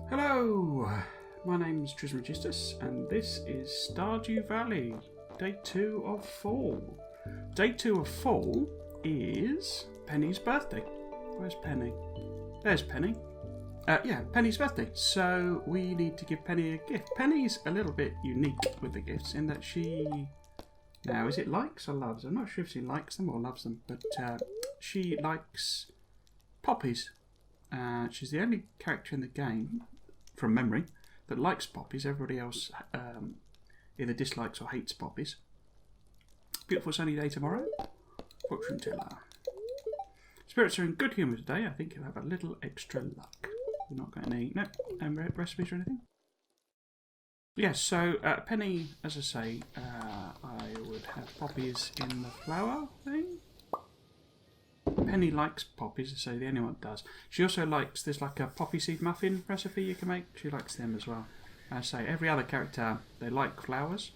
Hello, my name's Trismegistus and this is Stardew Valley, day 2 of fall. Day 2 of fall is Penny's birthday. Where's Penny? There's Penny. Yeah, Penny's birthday. So we need to give Penny a gift. Penny's a little bit unique with the gifts in that she... Now, is it likes or loves? I'm not sure if she likes them or loves them, but she likes Poppies. She's the only character in the game, from memory, that likes Poppies. Everybody else either dislikes or hates Poppies. Beautiful sunny day tomorrow. Fortune teller. Spirits are in good humour today. I think you'll have a little extra luck. We're not got any recipes or anything. Yes, so Penny, as I say, I would have Poppies in the flower thing. Penny likes Poppies, so the only one that does. She also likes, there's like a poppy seed muffin recipe you can make. She likes them as well. As I say, every other character, they like flowers.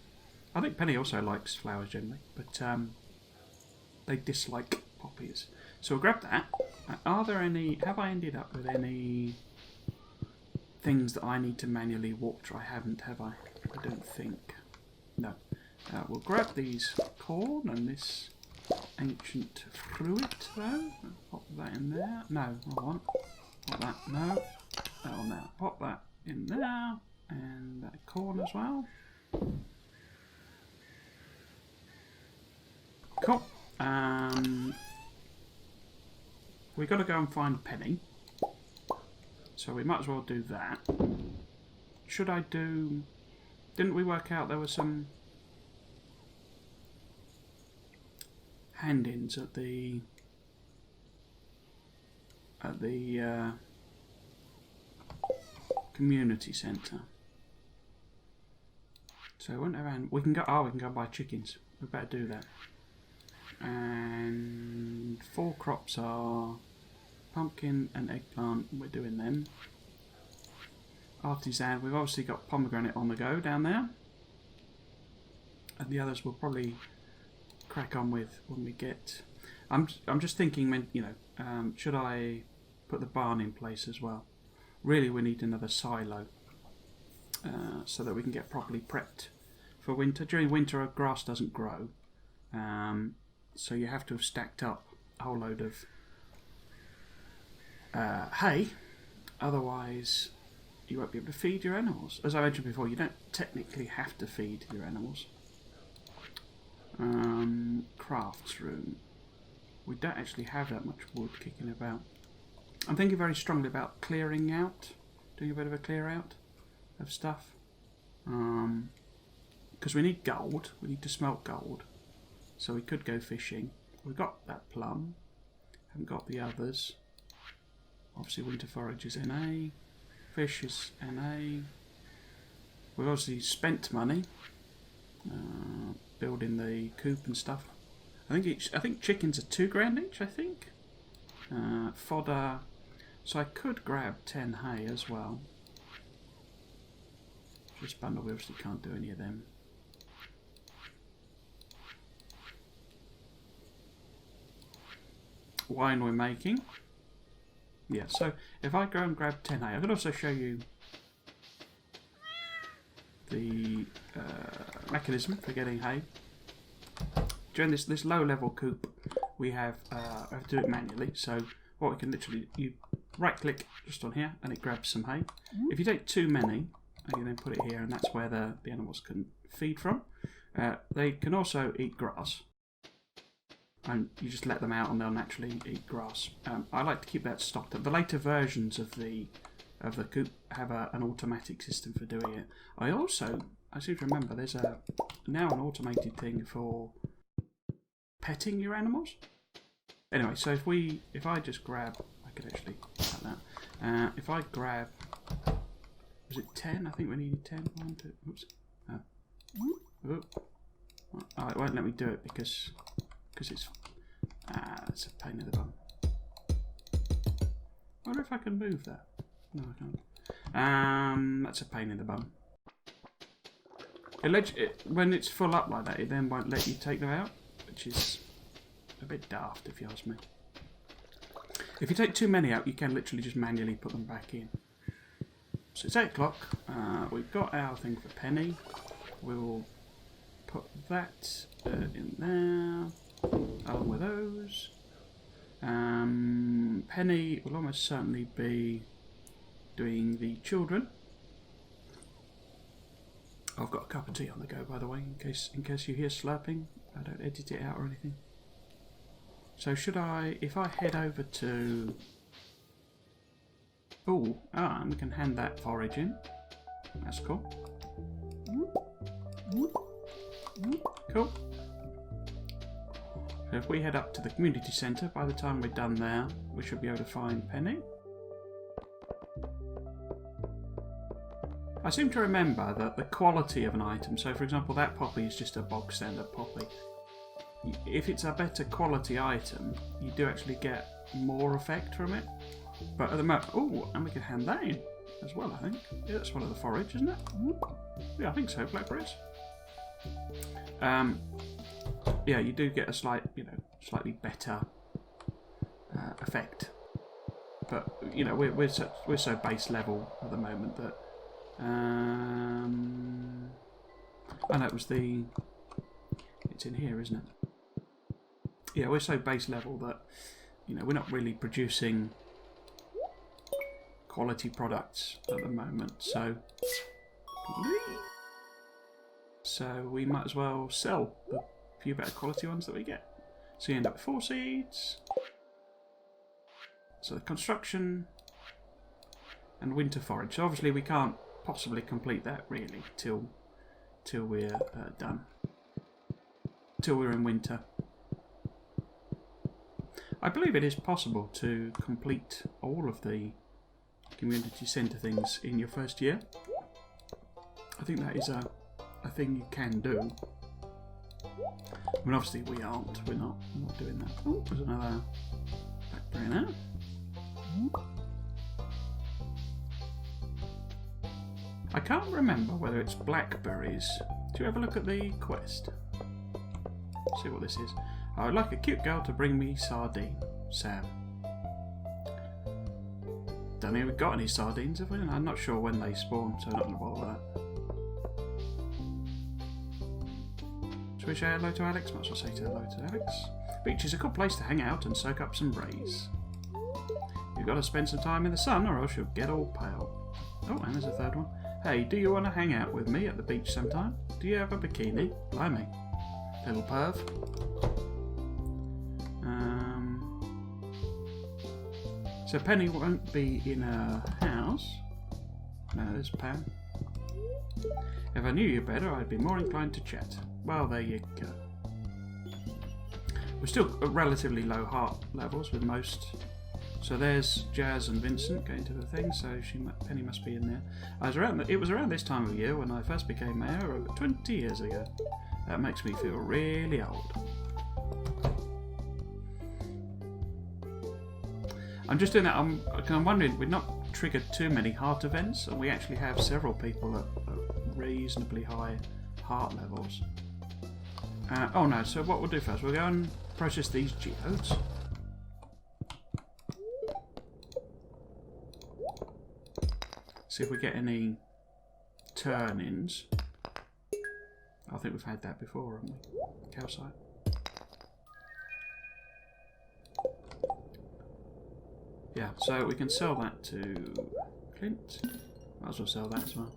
I think Penny also likes flowers generally, but they dislike Poppies. So we'll grab that. Are there any, have I ended up with any things that I need to manually water? I haven't, have I? I don't think. No. We'll grab these corn and this ancient fruit though. Pop that in there. No, I want. Pop that. No. That one there. Pop that in there. And that corn as well. Cool. We've got to go and find Penny. So we might as well do that. Should I do... Didn't we work out there were some hand-ins at the community centre? So we won't have we can go. Oh, we can go and buy chickens. We better do that. And 4 crops are pumpkin and eggplant. We're doing them. Artisan. We've obviously got pomegranate on the go down there, and the others will probably crack on with when we get. I'm just thinking, when should I put the barn in place as well? Really, we need another silo so that we can get properly prepped for winter. During winter, grass doesn't grow, so you have to have stacked up a whole load of hay. Otherwise, you won't be able to feed your animals. As I mentioned before, you don't technically have to feed your animals. Crafts room. We don't actually have that much wood kicking about. I'm thinking very strongly about clearing out, doing a bit of a clear out of stuff. Because we need gold, we need to smelt gold. So we could go fishing. We've got that plum, haven't got the others. Obviously winter forage is NA, fish is NA. We've obviously spent money. Building the coop and stuff. I think chickens are $2,000 each. I think fodder. So I could grab 10 hay as well. This bundle, we obviously can't do any of them. Wine we're making. Yeah. So if I go and grab 10 hay, I could also show you the mechanism for getting hay. During this low level coop, we have I have to do it manually. So what we can literally, you right click just on here and it grabs some hay. If you take too many, you then put it here, and that's where the animals can feed from. They can also eat grass, and you just let them out and they'll naturally eat grass. I like to keep that stocked. The later versions of the coop have an automatic system for doing it. I seem to remember there's now an automated thing for petting your animals. Anyway, so if I just grab, I could actually like that. If I grab, was it 10? I think we needed 10. 1, 2. Oops. Oh, it won't let me do it because it's a pain in the bum. I wonder if I can move that. No, I can't. That's a pain in the bum. When it's full up like that, it then won't let you take them out, which is a bit daft if you ask me. If you take too many out, you can literally just manually put them back in. So it's 8 o'clock. We've got our thing for Penny. We'll put that in there, along with those. Penny will almost certainly be doing the children. I've got a cup of tea on the go, by the way, in case you hear slurping. I don't edit it out or anything. So should I, if I head over to... Oh, and we can hand that forage in. That's cool. Cool. So if we head up to the community centre, by the time we're done there, we should be able to find Penny. I seem to remember that the quality of an item, so for example that poppy is just a bog standard poppy. If it's a better quality item, you do actually get more effect from it. But at the moment, oh, and we can hand that in as well, I think. Yeah, that's one of the forage, isn't it? Yeah, I think so, blackberries. Yeah, you do get a slightly better effect. But we're so base level at the moment that I know it's in here, isn't it? Yeah, we're so base level that we're not really producing quality products at the moment, so we might as well sell the few better quality ones that we get. So you end up with 4 seeds. So the construction and winter forage. So obviously we can't possibly complete that really till we're done. Till we're in winter. I believe it is possible to complete all of the community centre things in your first year. I think that is a thing you can do. I mean, obviously we aren't. We're not doing that. Oh, there's another blackberry there. I can't remember whether it's blackberries. Do you ever look at the quest? See what this is. I would like a cute girl to bring me sardine. Sam. Don't think we've got any sardines, have we? I'm not sure when they spawn, so I'm not going to bother with that. Should we say hello to Alex? Might as well say hello to Alex. Beach is a good place to hang out and soak up some rays. You've got to spend some time in the sun or else you'll get all pale. Oh, and there's a third one. Hey, do you want to hang out with me at the beach sometime? Do you have a bikini? Blimey. Little perv. So Penny won't be in her house. No, there's Pam. If I knew you better, I'd be more inclined to chat. Well, there you go. We're still at relatively low heart levels with most. So there's Jazz and Vincent going to the thing, so Penny must be in there. It was around this time of year when I first became mayor, over 20 years ago. That makes me feel really old. I'm just doing that, I'm wondering, we've not triggered too many heart events, and we actually have several people at reasonably high heart levels. Oh no, so what we'll do first, we'll go and process these geodes. See if we get any turn-ins. I think we've had that before, haven't we? Calcite. Yeah, so we can sell that to Clint. Might as well sell that as well.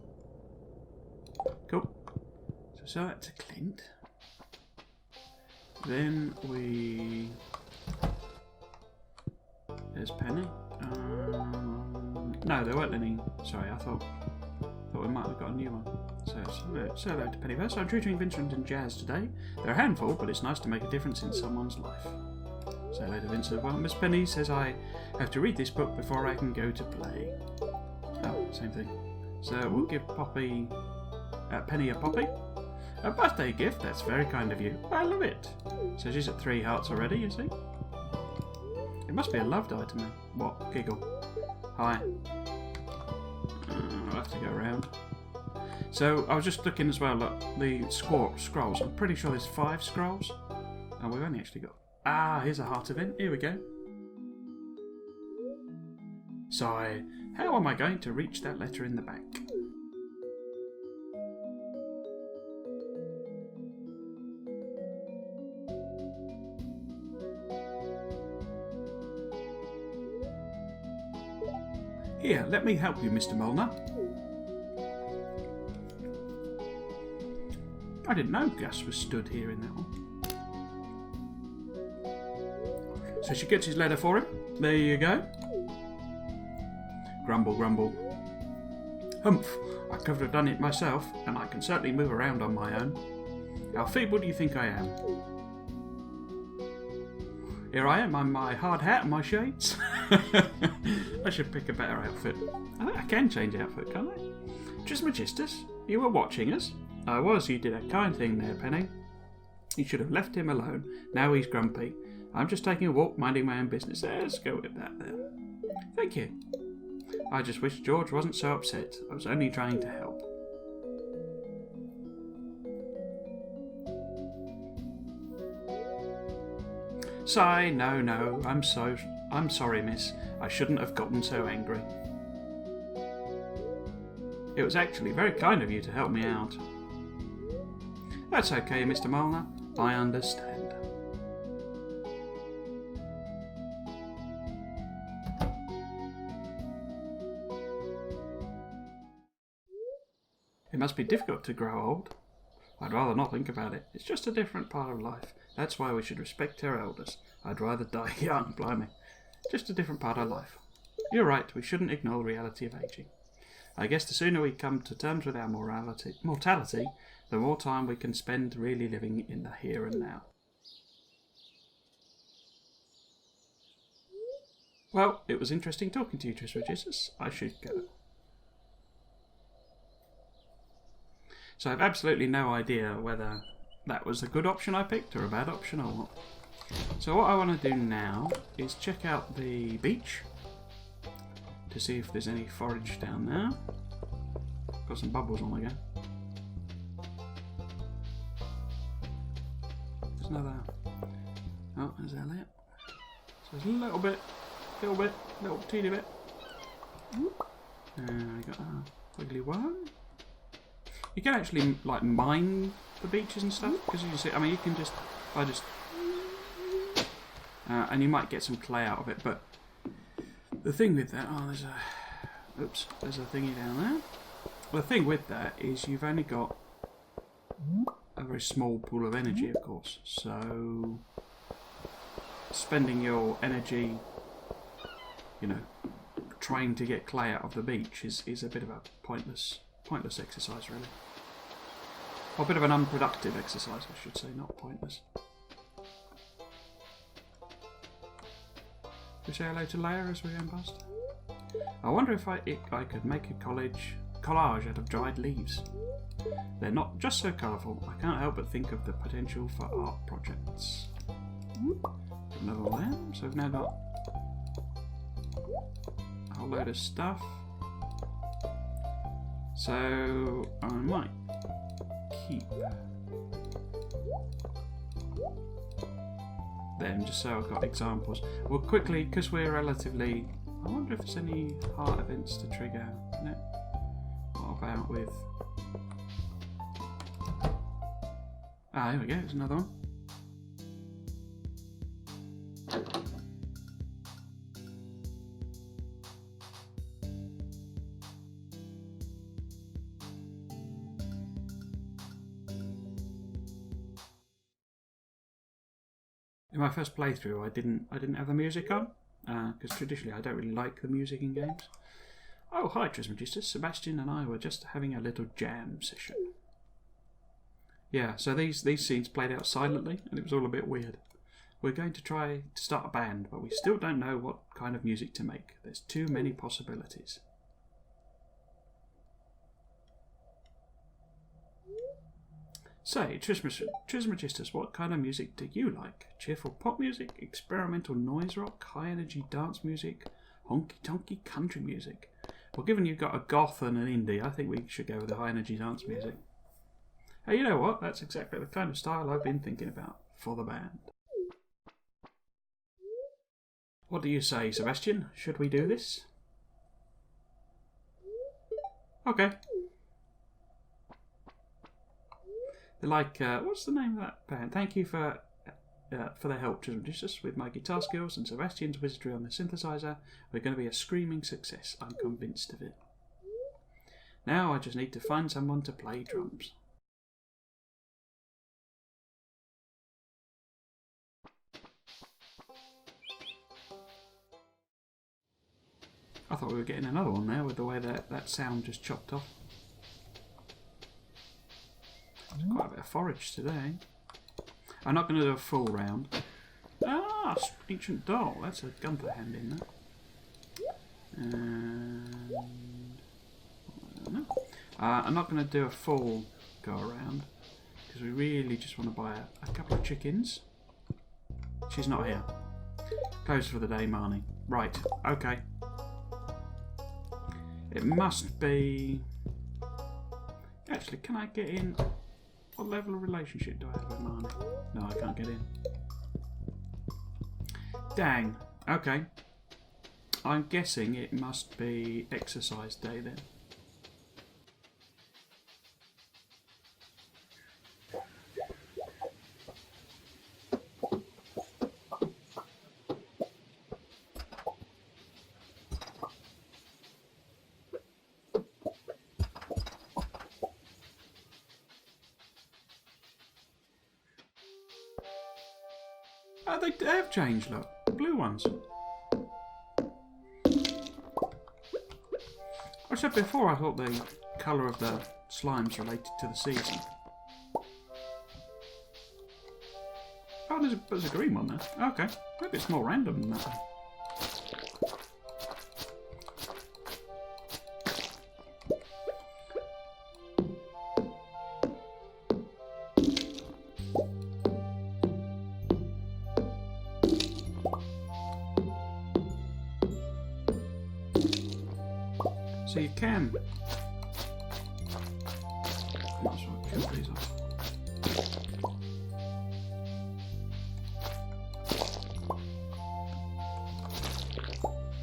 Cool. So sell that to Clint. Then we... There's Penny. No, there weren't any. Sorry, I thought we might have got a new one. So sell that to Penny first. I'm tutoring Vincent and Jazz today. They're a handful, but it's nice to make a difference in someone's life. Say hello to Vincent. Well, Miss Penny says I have to read this book before I can go to play. Oh, same thing. So we'll give Penny a poppy. A birthday gift? That's very kind of you. I love it. So she's at 3 hearts already, you see? It must be a loved item then. What? Giggle. Hi. I'll have to go around. So I was just looking as well at the scrolls. I'm pretty sure there's 5 scrolls. And we've only actually got... Ah, here's a heart event. Here we go. So How am I going to reach that letter in the back? Here, let me help you, Mr. Molnar. I didn't know Gus was stood here in that one. So she gets his letter for him. There you go. Grumble, grumble. Humph, I could have done it myself, and I can certainly move around on my own. How feeble do you think I am? Here I am on my hard hat and my shades. I should pick a better outfit. I think I can change outfit, can't I? Trismegistus, you were watching us? I was. You did a kind thing there, Penny. You should have left him alone. Now he's grumpy. I'm just taking a walk, minding my own business. Let's go with that then. Thank you. I just wish George wasn't so upset. I was only trying to help. Sigh, no, I'm sorry, miss. I shouldn't have gotten so angry. It was actually very kind of you to help me out. That's okay, Mr. Molnar. I understand. It must be difficult to grow old. I'd rather not think about it. It's just a different part of life. That's why we should respect our elders. I'd rather die young, blimey. Just a different part of life. You're right, we shouldn't ignore the reality of aging. I guess the sooner we come to terms with our mortality, the more time we can spend really living in the here and now. Well, it was interesting talking to you, Trismegistus. I should go. So I have absolutely no idea whether that was a good option I picked or a bad option or what. So what I want to do now is check out the beach to see if there's any forage down there. Got some bubbles on again. There's another. Oh, there's Elliot. So there's a little teeny bit. And I got a wiggly worm. You can actually like mine the beaches and stuff because you can see. I mean, you can just, and you might get some clay out of it. But the thing with that, there's a thingy down there. The thing with that is you've only got a very small pool of energy, of course. So spending your energy, trying to get clay out of the beach is a bit of a pointless exercise, really. Or a bit of an unproductive exercise, I should say, not pointless. We say hello to Leia as we go past. I wonder if I could make a collage out of dried leaves. They're not just so colourful. I can't help but think of the potential for art projects. Another one there. So we've now got a whole load of stuff. So I might keep them just so I've got examples. Well, quickly, because we're relatively... I wonder if there's any heart events to trigger. No. What about with... there we go, there's another one. In my first playthrough, I didn't have the music on because traditionally I don't really like the music in games. Oh, hi Trismegistus. Sebastian and I were just having a little jam session. Yeah, so these scenes played out silently, and it was all a bit weird. We're going to try to start a band, but we still don't know what kind of music to make. There's too many possibilities. Say, Trismegistus, what kind of music do you like? Cheerful pop music, experimental noise rock, high energy dance music, honky tonky country music? Well, given you've got a goth and an indie, I think we should go with the high energy dance music. Hey, you know what? That's exactly the kind of style I've been thinking about for the band. What do you say, Sebastian? Should we do this? Okay. They're like, what's the name of that band? Thank you for their help, Just with my guitar skills and Sebastian's wizardry on the synthesizer. We're going to be a screaming success. I'm convinced of it. Now I just need to find someone to play drums. I thought we were getting another one there with the way that sound just chopped off. There's quite a bit of forage today. I'm not going to do a full round. Ah, ancient doll. That's a gun to hand in there. And I don't know. I'm not going to do a full go around because we really just want to buy a couple of chickens. She's not here. Closed for the day, Marnie. Right. Okay. It must be... Actually, can I get in? What level of relationship do I have with Marnie? No, I can't get in. Dang. Okay. I'm guessing it must be exercise day then. Oh, they have changed, look. The blue ones. I said before I thought the colour of the slime's related to the season. Oh, there's a green one there. Okay. Maybe it's more random than that. So you can. Might as well kill these off.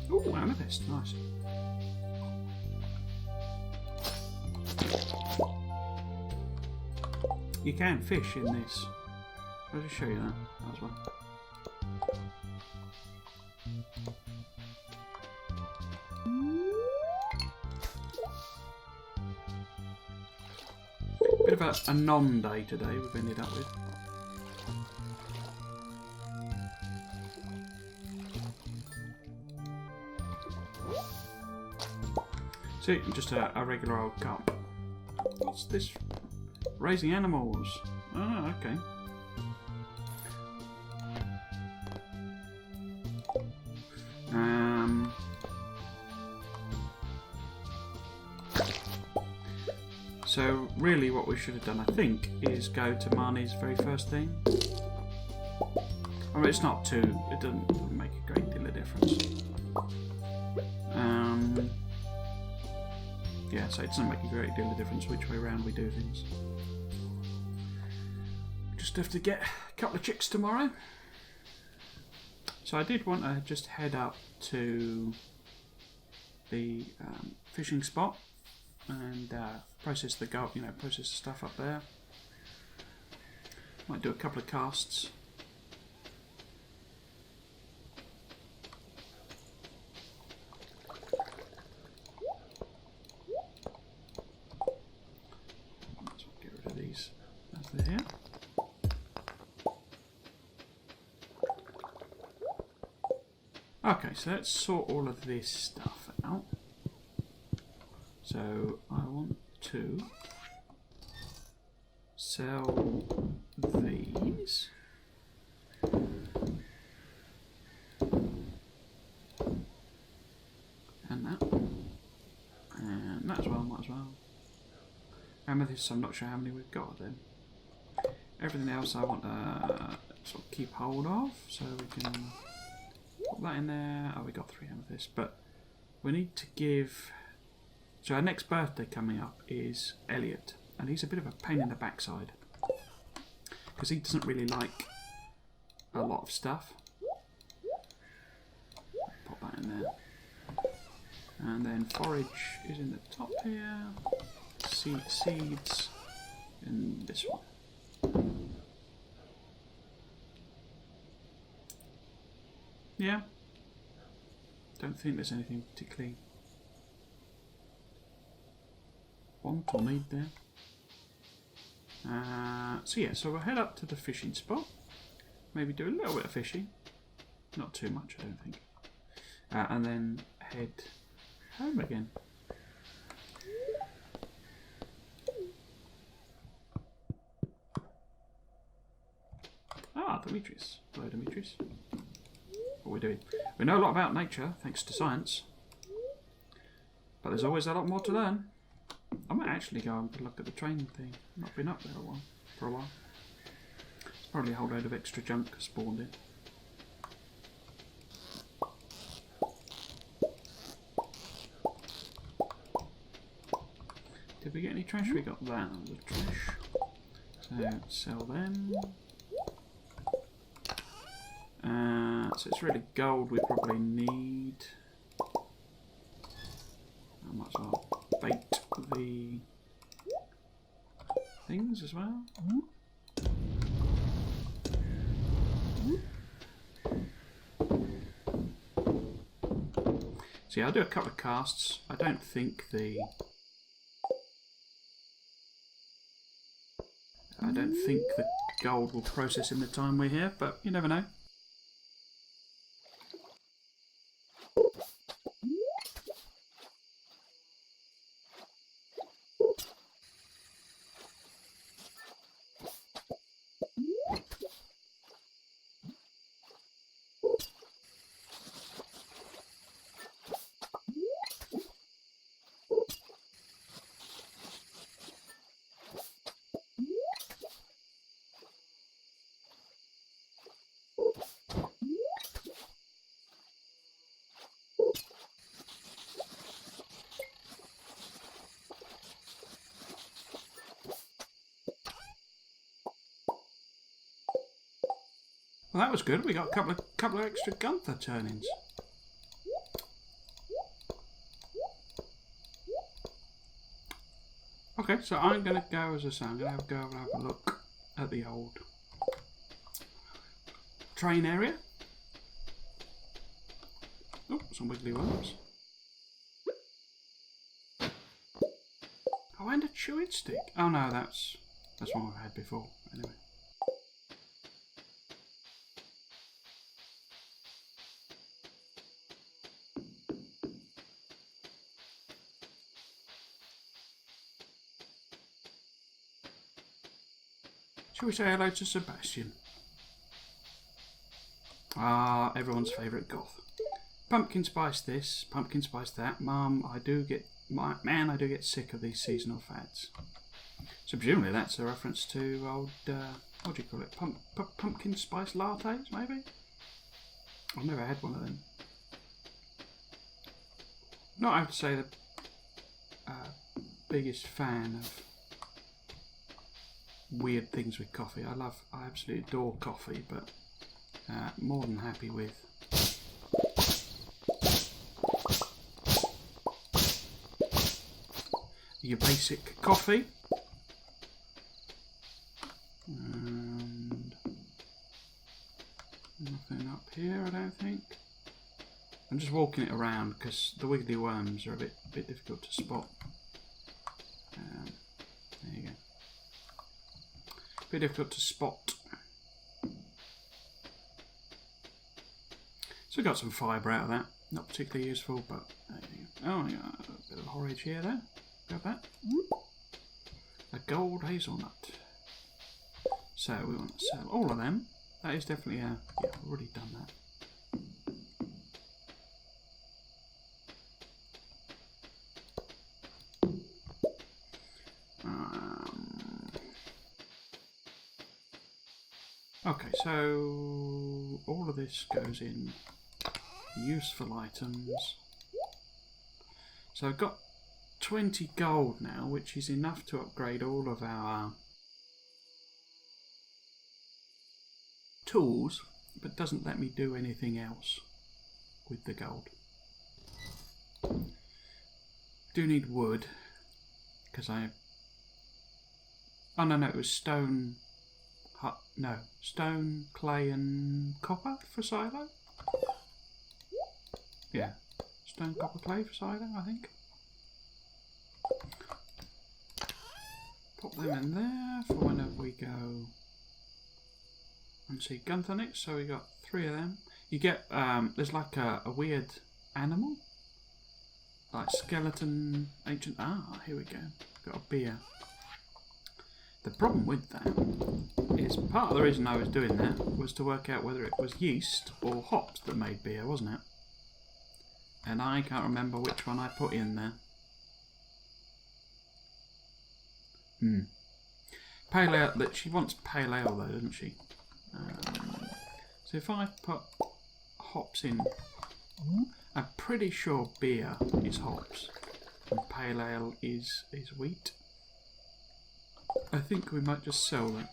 Ooh, amethyst, nice. You can fish in this. I'll just show you that as well. Bit of a non-day today we've ended up with. See, just a regular old cup. What's this? Raising animals. Oh, okay. So really what we should have done, I think, is go to Marnie's very first thing. I mean, it's not too, it doesn't make a great deal of difference. Yeah, so it doesn't make a great deal of difference which way around we do things. Just have to get a couple of chicks tomorrow. So I did want to just head up to the fishing spot and process the process the stuff up there. Might do a couple of casts. Let's get rid of these as they're here. Okay, so let's sort all of this stuff out. So I want to sell these. And that. And that as well, might as well. Amethyst, I'm not sure how many we've got then. Everything else I want to sort of keep hold of, so we can put that in there. Oh, we got 3 amethysts, but we need to give... So our next birthday coming up is Elliot, and he's a bit of a pain in the backside because he doesn't really like a lot of stuff. Pop that in there. And then forage is in the top here. Seeds in this one. Yeah. Don't think there's anything particularly want or need there. So yeah, so we'll head up to the fishing spot. Maybe do a little bit of fishing. Not too much, I don't think. And then head home again. Ah, Demetrius. Hello, Demetrius. What are we doing? We know a lot about nature, thanks to science. But there's always a lot more to learn. I might actually go and look at the train thing. I've not been up there for a while. There's probably a whole load of extra junk spawned in. Did we get any trash? We got that, the trash. So, sell them. So it's really gold we probably need. I might as well bait the things as well. So yeah, I'll do a couple of casts. I don't think the gold will process in the time we're here, but you never know. Well, that was good. We got a couple of extra Gunther turn-ins. Okay, so I'm going to go, as I say, I'm going to go and have a look at the old train area. Oh, some wiggly worms. Oh, and a chewing stick. Oh no, that's one I've had before. Anyway. Shall we say hello to Sebastian? Ah, everyone's favourite goth. Pumpkin spice this, pumpkin spice that. Mum, I do get sick of these seasonal fads. So presumably that's a reference to old, what do you call it? Pumpkin spice lattes, maybe? I've never had one of them. Not, I have to say, the biggest fan of weird things with coffee. I absolutely adore coffee, but more than happy with your basic coffee. And nothing up here, I don't think. I'm just walking it around because the wiggly worms are a bit difficult to spot. There you go. Bit difficult to spot. So we got some fibre out of that. Not particularly useful, but there you go. Oh, yeah, a bit of horage here there. Grab that. A gold hazelnut. So we want to sell all of them. That is definitely a... Yeah, I've already done that. Okay, so all of this goes in useful items. So I've got 20 gold now, which is enough to upgrade all of our tools, but doesn't let me do anything else with the gold. do need wood. Because I... Oh, no, it was stone... No, stone, clay and copper for silo? Yeah, stone, copper, clay for silo, I think. Pop them in there for whenever we go and see Gunther next. So we got 3 of them. You get, there's like a weird animal. Like skeleton, ancient... Ah, here we go. Got a beer. The problem with that is part of the reason I was doing that was to work out whether it was yeast or hops that made beer, wasn't it? And I can't remember which one I put in there. Pale ale, that she wants pale ale though, doesn't she? So if I put hops in, I'm pretty sure beer is hops and pale ale is wheat. I think we might just sell that.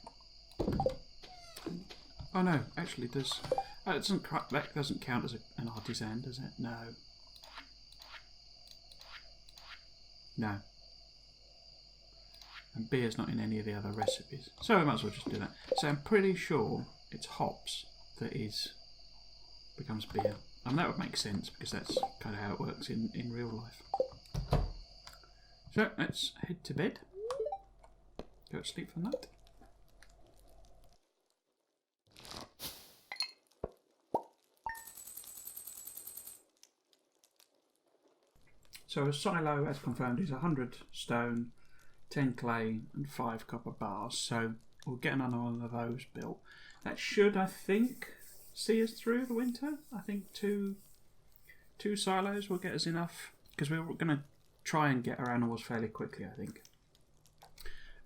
Oh no, actually does. That doesn't count as an artisan, does it? No. No. And beer's not in any of the other recipes. So we might as well just do that. So I'm pretty sure it's hops that becomes beer. And that would make sense because that's kind of how it works in real life. So let's head to bed. Go to sleep for the night. So a silo, as confirmed, is 100 stone, 10 clay and 5 copper bars. So we'll get another one of those built. That should, I think, see us through the winter. I think two silos will get us enough because we're going to try and get our animals fairly quickly, I think.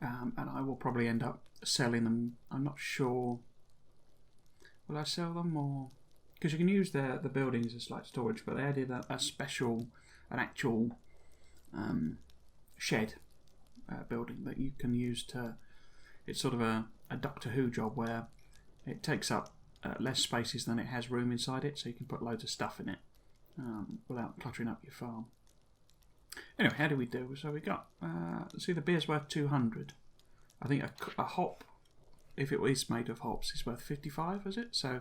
And I will probably end up selling them. I'm not sure. Will I sell them or... Because you can use the buildings as like storage, but they added an actual shed building that you can use to... It's sort of a Doctor Who job where it takes up less spaces than it has room inside it, so you can put loads of stuff in it without cluttering up your farm. Anyway, how do we do? So we got, see, the beer's worth 200. I think a hop, if it is made of hops, is worth 55, is it? So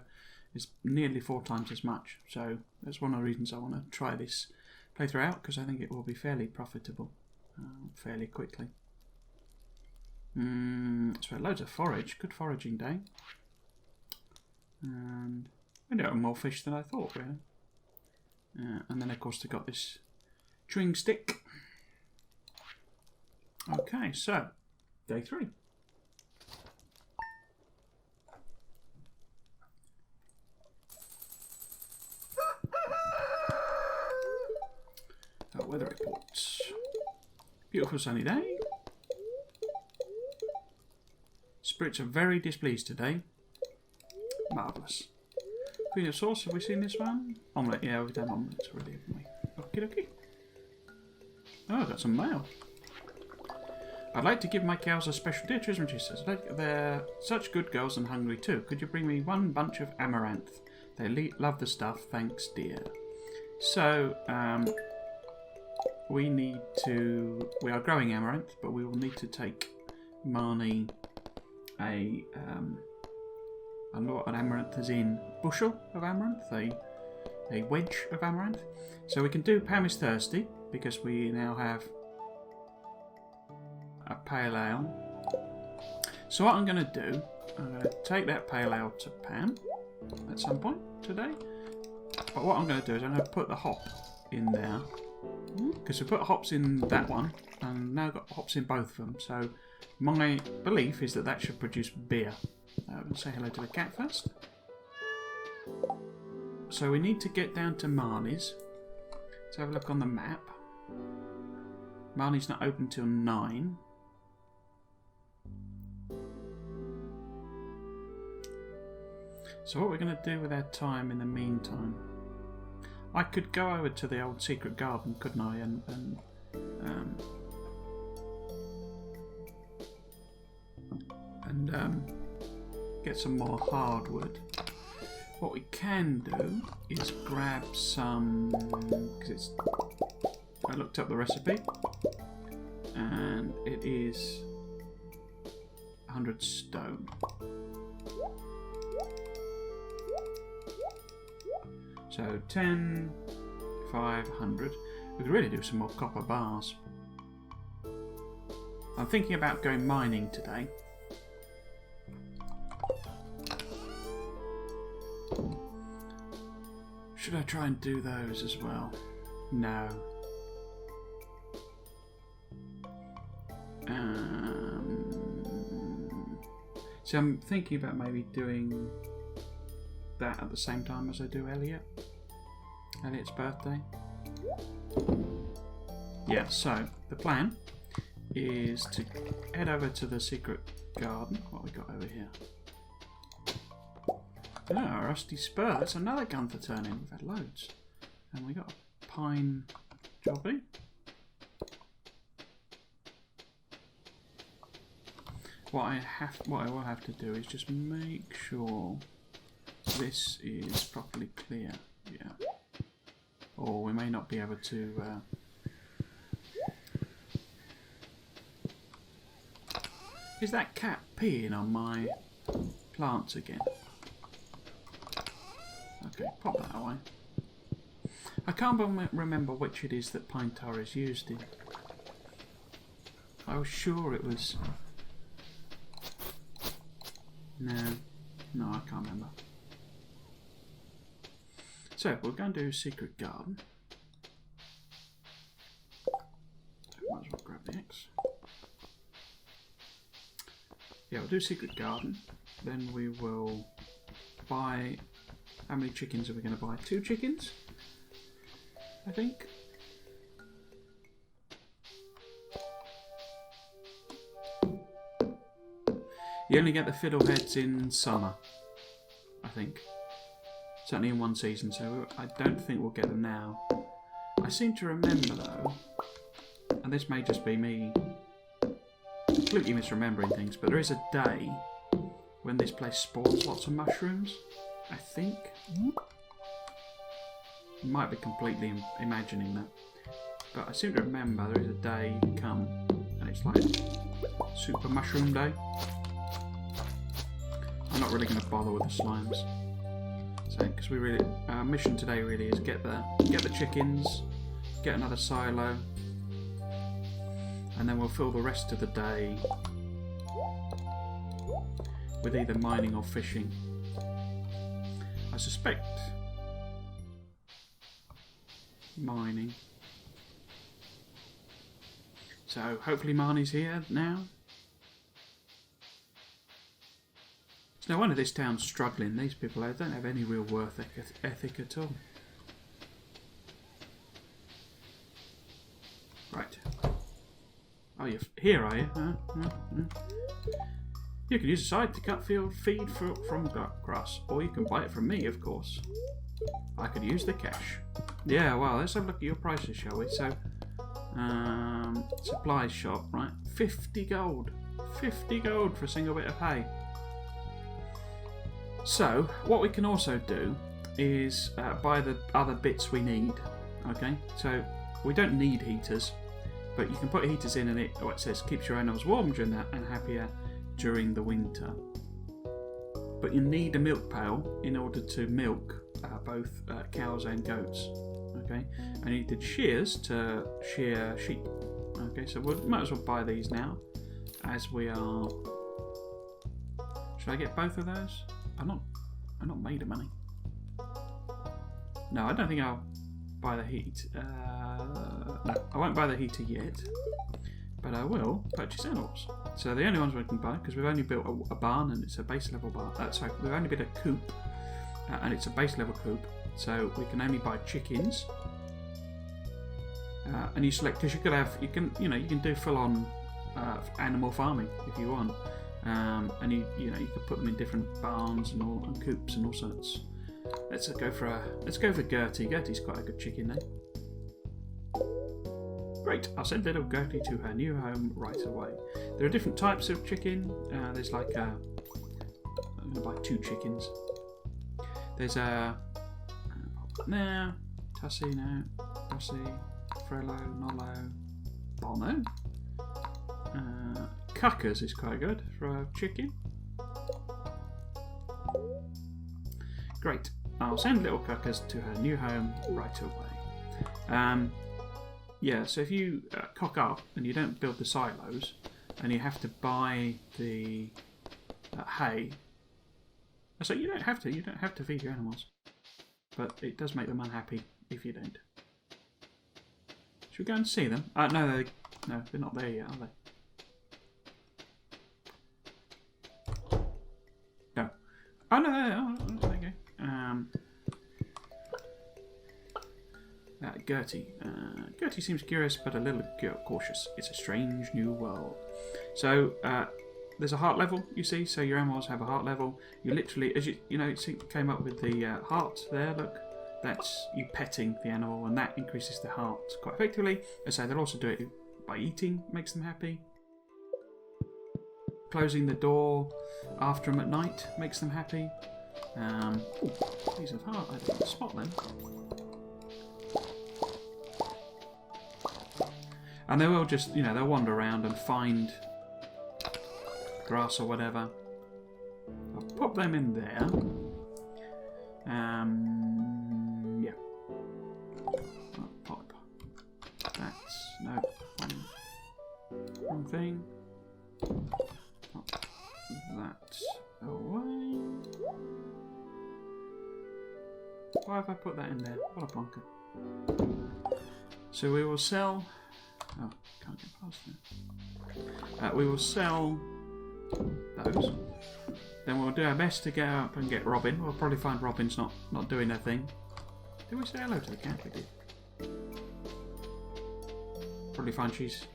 it's nearly 4 times as much. So that's one of the reasons I want to try this playthrough out, because I think it will be fairly profitable fairly quickly. So loads of forage, good foraging day. And we don't have more fish than I thought, really. And then, of course, they've got this chewing stick. Okay, so day 3. Weather reports. Beautiful sunny day. Spirits are very displeased today. Marvellous. Queen of sauce, have we seen this one? Omelette, yeah, we've done omelettes already, haven't we? Okie dokie. Oh, I've got some mail. I'd like to give my cows a special dear Trism sisters. They're such good girls and hungry too. Could you bring me 1 bunch of amaranth? They love the stuff, thanks dear. So, we are growing amaranth, but we will need to take Marnie I don't know what an amaranth is in. Bushel of amaranth, a wedge of amaranth. So we can do Pam is thirsty, because we now have a pale ale. So what I'm going to do, I'm going to take that pale ale to Pam at some point today. But what I'm going to do is I'm going to put the hop in there. Because we put hops in that one, and now got hops in both of them. So my belief is that that should produce beer. We'll say hello to the cat first. So we need to get down to Marnie's. Let's have a look on the map. Marnie's not open till 9. So what we're going to do with our time in the meantime? I could go over to the old secret garden, couldn't I? And get some more hardwood. What we can do is grab some, because it's I looked up the recipe, and it is 100 stone. So 10, 500. We could really do some more copper bars. I'm thinking about going mining today. Should I try and do those as well? No. So I'm thinking about maybe doing that at the same time as I do Elliot's birthday. Yeah, so the plan is to head over to the secret garden. What we got over here? Oh, rusty spur. That's another gun for turning. We've had loads. And we got a pine jobby. What I will have to do is just make sure this is properly clear. Yeah. Or we may not be able to. Is that cat peeing on my plants again? Okay, pop that away. I can't remember which it is that pine tar is used in. I was sure it was. No, I can't remember. So we're going to do secret garden. So might as well grab the axe. Yeah, we'll do secret garden. Then we will buy. How many chickens are we going to buy? 2 chickens, I think. You only get the fiddleheads in summer, I think. Certainly in one season, so I don't think we'll get them now. I seem to remember though, and this may just be me completely misremembering things, but there is a day when this place spawns lots of mushrooms, I think. Might be completely imagining that, but I seem to remember there is a day come and it's like Super Mushroom Day. I'm not really going to bother with the slimes, so because we really our mission today really is get the chickens, get another silo, and then we'll fill the rest of the day with either mining or fishing. I suspect mining. So hopefully Marnie's here now. It's no wonder this town's struggling. These people don't have any real work ethic at all. Right. Oh, you're here, are you? You can use a scythe to cut field feed from grass, or you can buy it from me, of course. I could use the cash. Yeah, well, let's have a look at your prices, shall we? So, supplies shop, right? 50 gold. 50 gold for a single bit of hay. So, what we can also do is buy the other bits we need. Okay, so we don't need heaters, but you can put heaters in, and it says keeps your animals warm during that and happier during the winter. But you need a milk pail in order to milk both cows and goats. Okay, and you need shears to shear sheep. Okay, so we might as well buy these now, as we are. Should I get both of those? I'm not made of money. No, I don't think I'll buy the heat. No, I won't buy the heater yet, but I will purchase animals. So the only ones we can buy, because we've only built a barn and it's a base level barn. Sorry, we've only built a coop and it's a base level coop. So we can only buy chickens. And you select, because you can do full on animal farming if you want. And you could put them in different barns and coops and all sorts. Let's go for Gertie. Gertie's quite a good chicken name. Great, I'll send little Gertie to her new home right away. There are different types of chicken. There's like I'm going to buy 2 chickens. There's a there, Tussie, no, Tussie, Frello, Nollo, Bono. Cuckers is quite good for a chicken. Great. I'll send little Cuckers to her new home right away. Yeah, so if you cock up and you don't build the silos, and you have to buy the hay. So you don't have to feed your animals, but it does make them unhappy if you don't. Should we go and see them? No, they're not there yet, are they? No. Oh no, there you go. Gertie. Gertie seems curious, but a little cautious. It's a strange new world. So there's a heart level, you see. So your animals have a heart level. You literally, as you know, it came up with the heart there. Look, that's you petting the animal, and that increases the heart quite effectively. And so they'll also do it by eating, makes them happy. Closing the door after them at night makes them happy. Ooh, piece of heart. I didn't spot them. And they will just, they'll wander around and find grass or whatever. I'll pop them in there. Yeah. I'll pop. That's, no, wrong thing. Pop that away. Why have I put that in there? What a plonker. So we will sell... Oh, can't get past there. We will sell those. Then we'll do our best to go up and get Robin. We'll probably find Robin's not doing her thing. Did we say hello to the cat? We did. Probably find she's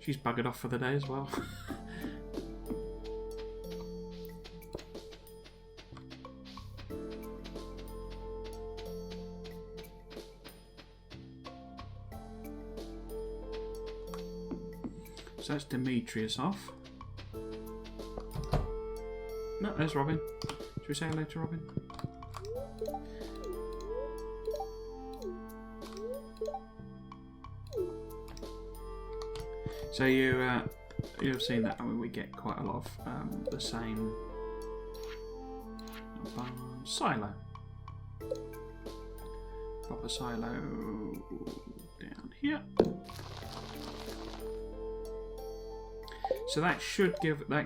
buggered off for the day as well. So that's Demetrius off. No, there's Robin. Should we say hello to Robin? So you've seen that. I mean, we get quite a lot of the same silo. Pop a silo down here. So that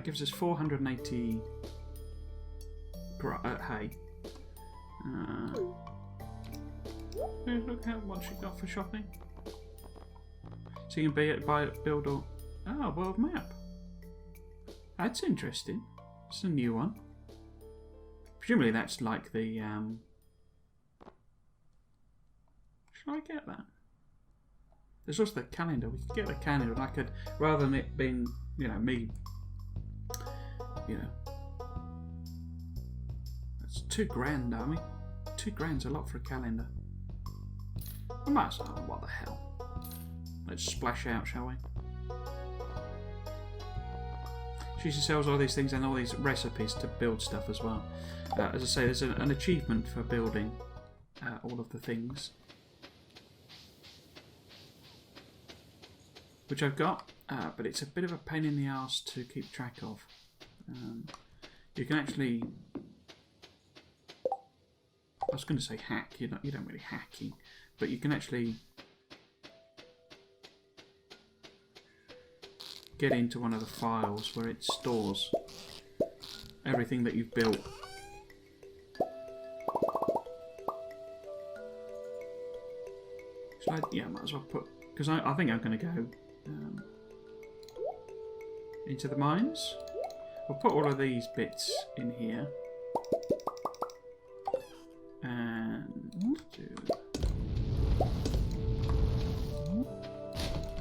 gives us 480 hay. Look how much you got for shopping. So you can build a world map. That's interesting. It's a new one. Presumably that's like the. Should I get that? There's also the calendar. We could get the calendar, and I could, rather than it being, me, that's £2,000. I mean, £2,000's a lot for a calendar. We might as well. What the hell? Let's splash out, shall we? She sells all these things and all these recipes to build stuff as well. As I say, there's an achievement for building all of the things. Which I've got, but it's a bit of a pain in the arse to keep track of. You can actually, I was going to say hack. You don't really hacking, but you can actually get into one of the files where it stores everything that you've built. Yeah, I might as well put, because I think I'm going to go into the mines. We'll put all of these bits in here. And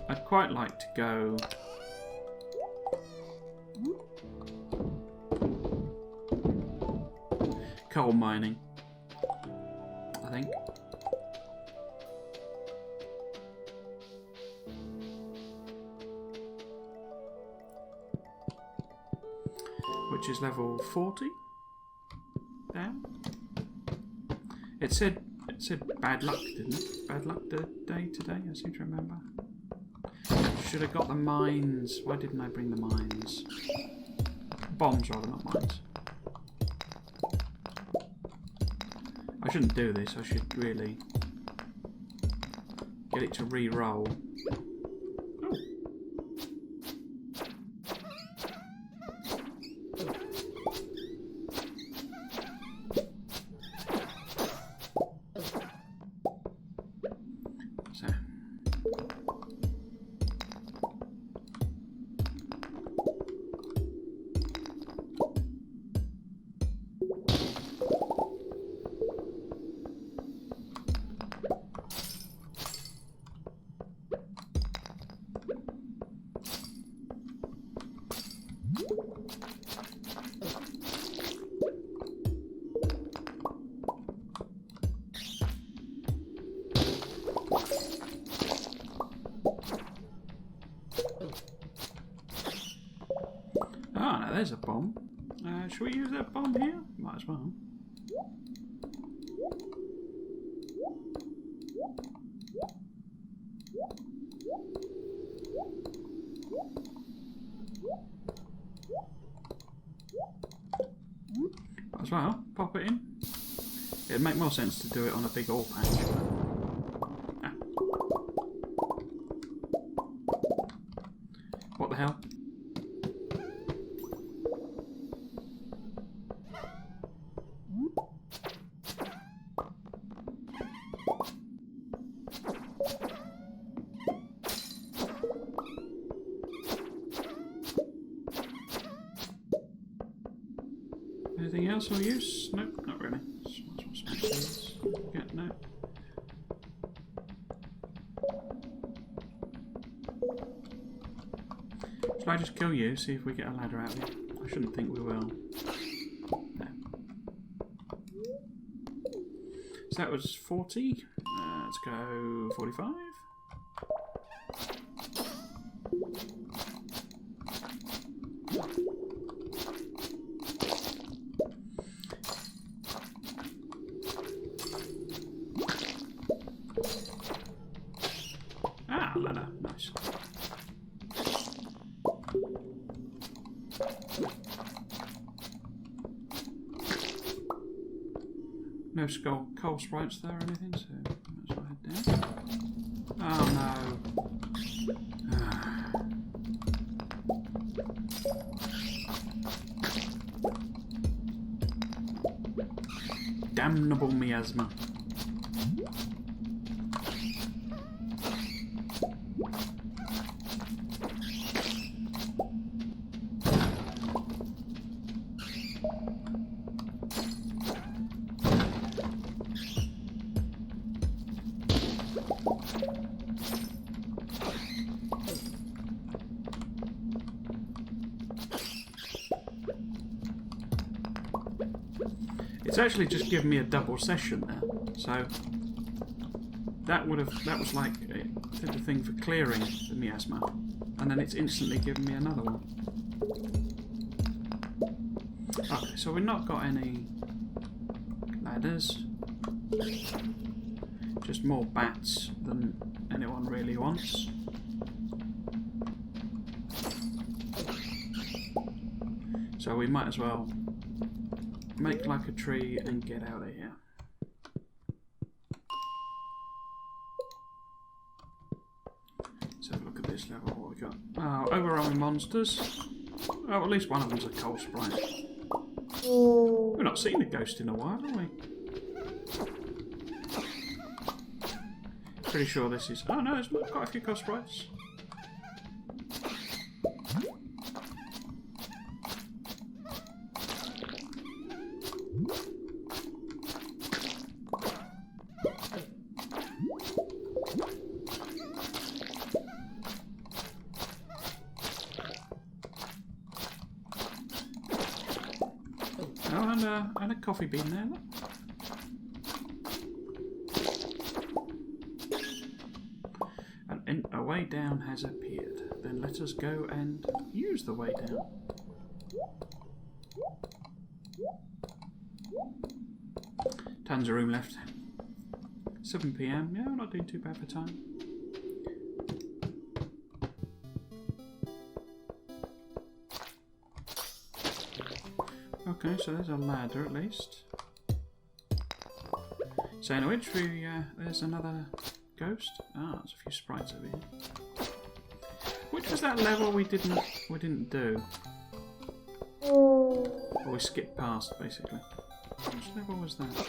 I'd quite like to go coal mining, I think. Which is level 40 down. It said It said bad luck, didn't it? Bad luck day today, I seem to remember. Should have got the mines. Why didn't I bring the mines? Bombs, rather, not mines. I shouldn't do this. I should really get it to re-roll. Oh. So. Ah, now there's a bomb. Should we use that bomb here? Might as well. Might as well. Pop it in. It'd make more sense to do it on a big ore patch. Ah. What the hell? Anything else of use? Nope, not really. Yeah, no. Shall I just kill you, see if we get a ladder out of it? I shouldn't think we will. No. So that was 40. Let's go 45. Ah, ladder. Nice. No coal sprites there or anything, so let's go head down. Oh no. Ah. Damnable miasma. It's actually just given me a double session there, so that was like it did the thing for clearing the miasma, and then it's instantly given me another one. Okay, so we've not got any ladders, just more bats than anyone really wants. So we might as well make like a tree and get out of here. So look at this level, what we got. Oh, overrunning monsters. Oh, at least one of them's a coal sprite. We've not seen a ghost in a while, have we? Pretty sure this is... Oh no, there's quite a few coal sprites. Oh, and a coffee bean there. Look. And a way down has appeared. Then let us go and use the way down. Tons of room left. 7 PM. Yeah, we're not doing too bad for time. Okay, so there's a ladder at least. Saying of which, there's another ghost. Ah, there's a few sprites over here. Which was that level we didn't do? Or we skipped past, basically. Which level was that?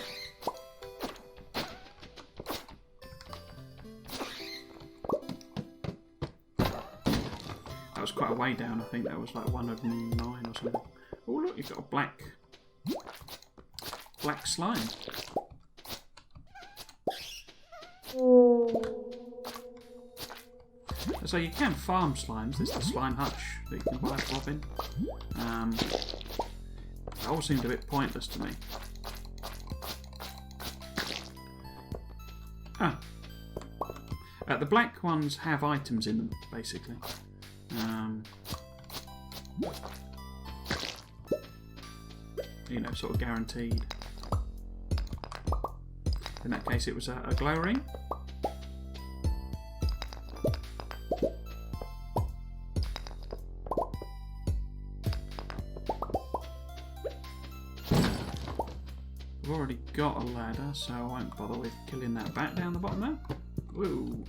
That was quite a way down, I think. That was like 109 or something. Oh look, you've got a black slime. So you can farm slimes. There's the slime hutch that you can buy a flop in. It all seemed a bit pointless to me. The black ones have items in them, basically. You know, sort of guaranteed. In that case, it was a glow ring. I've already got a ladder, so I won't bother with killing that bat down the bottom there. Woo!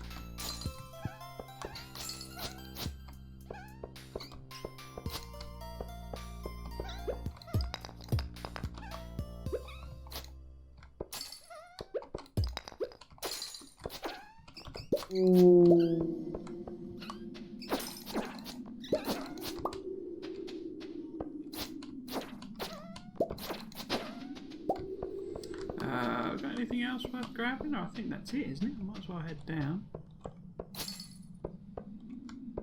Got anything else worth grabbing? No, I think that's it, isn't it? I might as well head down.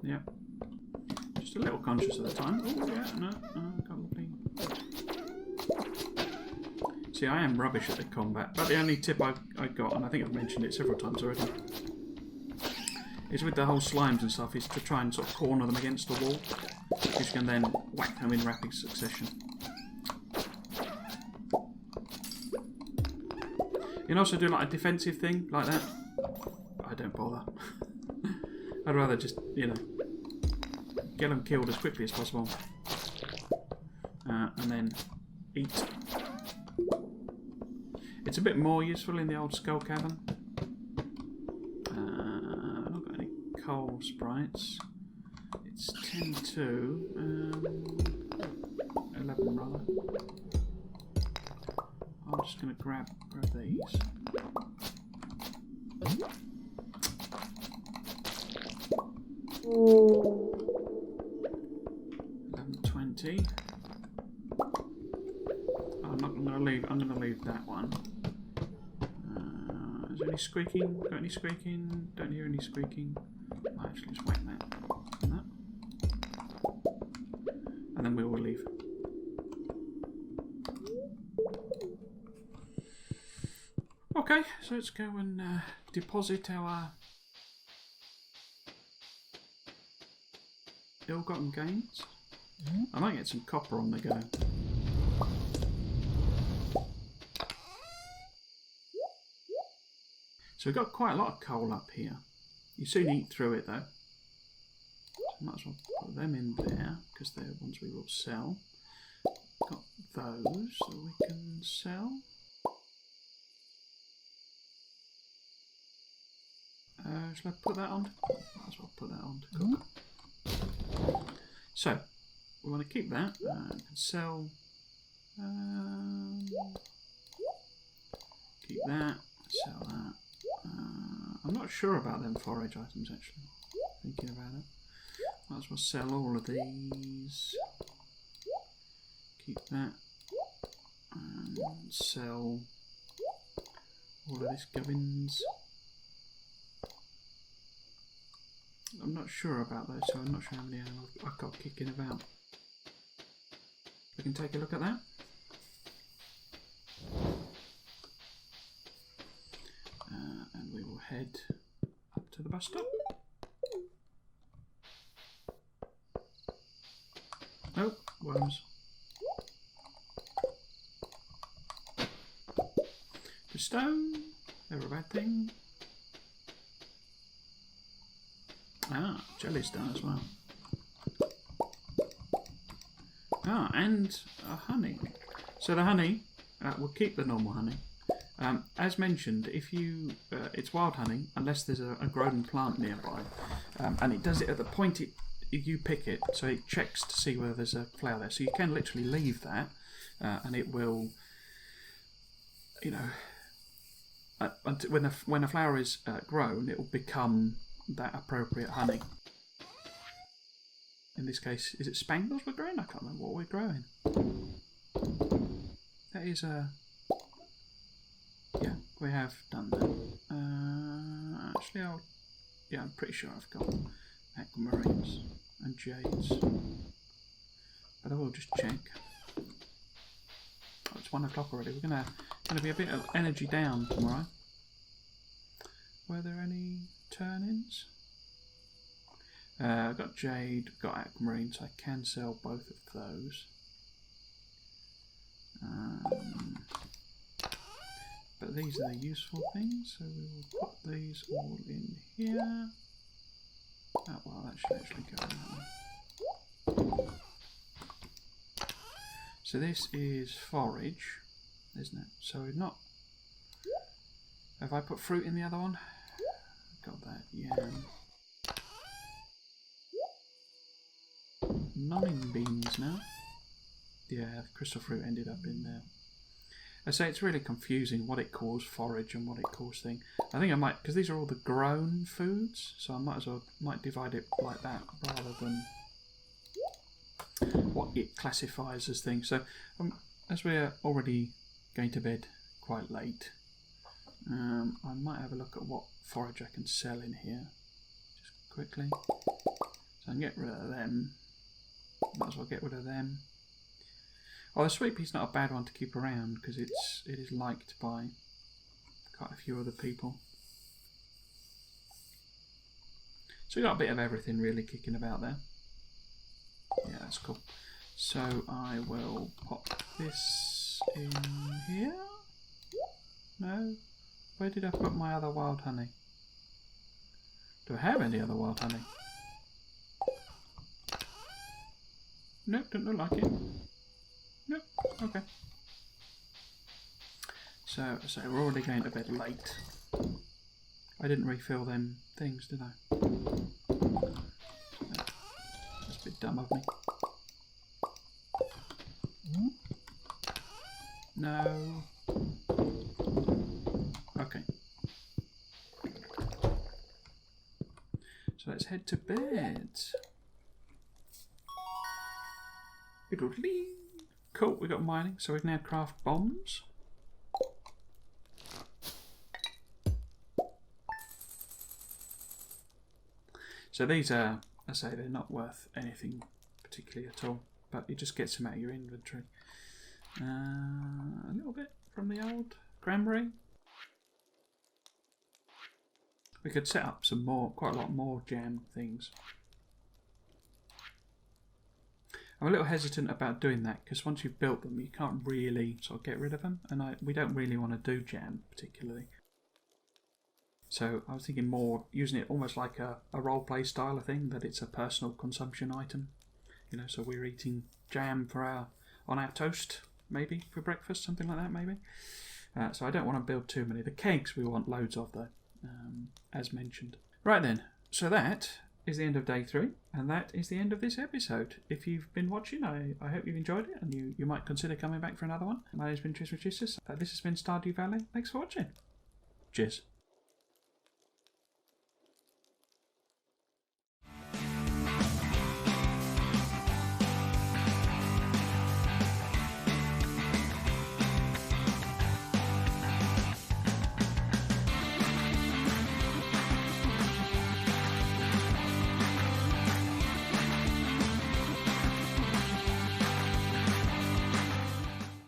Yep. Just a little conscious of the time. Oh, yeah, no, got lovely. See, I am rubbish at the combat, but the only tip I got, and I think I've mentioned it several times already, is with the whole slimes and stuff, is to try and sort of corner them against the wall, because you can then whack them in rapid succession. You can also do like a defensive thing, like that. I don't bother. I'd rather just, you know, get them killed as quickly as possible. And then eat. It's a bit more useful in the old skull cavern. I've not got any coal sprites. It's 10-2. 11 rather. I'm just going to grab these. $11.20. I'm not going to leave. I'm going to leave that one. Is there any squeaking? Got any squeaking? Don't hear any squeaking. I'll actually just whack that and that, and then we will leave. Okay, so let's go and deposit our ill-gotten gains. I might get some copper on the go. So we've got quite a lot of coal up here. You soon eat through it though. So might as well put them in there, because they're ones we will sell. Got those that we can sell. Shall I put that on? Might as well put that on to cook. So, we want to keep that. We can sell. Keep that. Sell that. I'm not sure about them forage items actually. Thinking about it. Might as well sell all of these. Keep that. And sell all of this gubbins. I'm not sure about those, so I'm not sure how many I've got kicking about. We can take a look at that. And we will head up to the bus stop. Nope, worms. The stone. Never a bad thing. Ah, jelly's done as well. Ah, and honey. So the honey, we'll keep the normal honey. As mentioned, if you it's wild honey unless there's a grown plant nearby, and it does it at the point you pick it, so it checks to see whether there's a flower there. So you can literally leave that, and it will, you know, when a flower is grown, it will become that appropriate honey. In this case, is it spangles we're growing? I can't remember what we're growing. That is a... yeah, we have done that. Actually, yeah, I'm pretty sure I've got aquamarines and jades. But I will just check. Oh, it's 1 o'clock already. We're gonna be a bit of energy down tomorrow. Were there any turn-ins? I've got jade, got aquamarine, so I can sell both of those. But these are the useful things, so we will put these all in here. Oh, well, that should actually go in that one. So this is forage, isn't it? So we've not... have I put fruit in the other one? Got that, yam. Nine beans now. Yeah, crystal fruit ended up in there. I say it's really confusing what it calls forage and what it calls thing. I think I might, because these are all the grown foods, so I might divide it like that rather than what it classifies as things. So as we're already going to bed quite late, I might have a look at what forage I can sell in here just quickly. So I can get rid of them. Might as well get rid of them. Oh, the sweet pea's not a bad one to keep around because it is liked by quite a few other people. So we got a bit of everything really kicking about there. Yeah, that's cool. So I will pop this in here. No? Where did I put my other wild honey? Do I have any other wild honey? Nope, don't look like it. Nope, okay. So we're already going to bed late. I didn't refill them things, did I? That's a bit dumb of me. No. Okay. So let's head to bed. Cool, we got mining, so we can now craft bombs. So these are, I say, they're not worth anything particularly at all, but it just gets them out of your inventory. A little bit from the old cranberry. We could set up some more, quite a lot more jam things. I'm a little hesitant about doing that because once you've built them, you can't really sort of get rid of them, and we don't really want to do jam particularly. So I was thinking more using it almost like a role-play style of thing, that it's a personal consumption item. You know, so we're eating jam on our toast, maybe for breakfast, something like that, maybe. So I don't want to build too many. The kegs we want loads of though, as mentioned. Right then, so that is the end of day 3, and that is the end of this episode. If you've been watching, I hope you've enjoyed it, and you might consider coming back for another one. My name's been Tuesday GMT. This has been Stardew Valley. Thanks for watching. Cheers.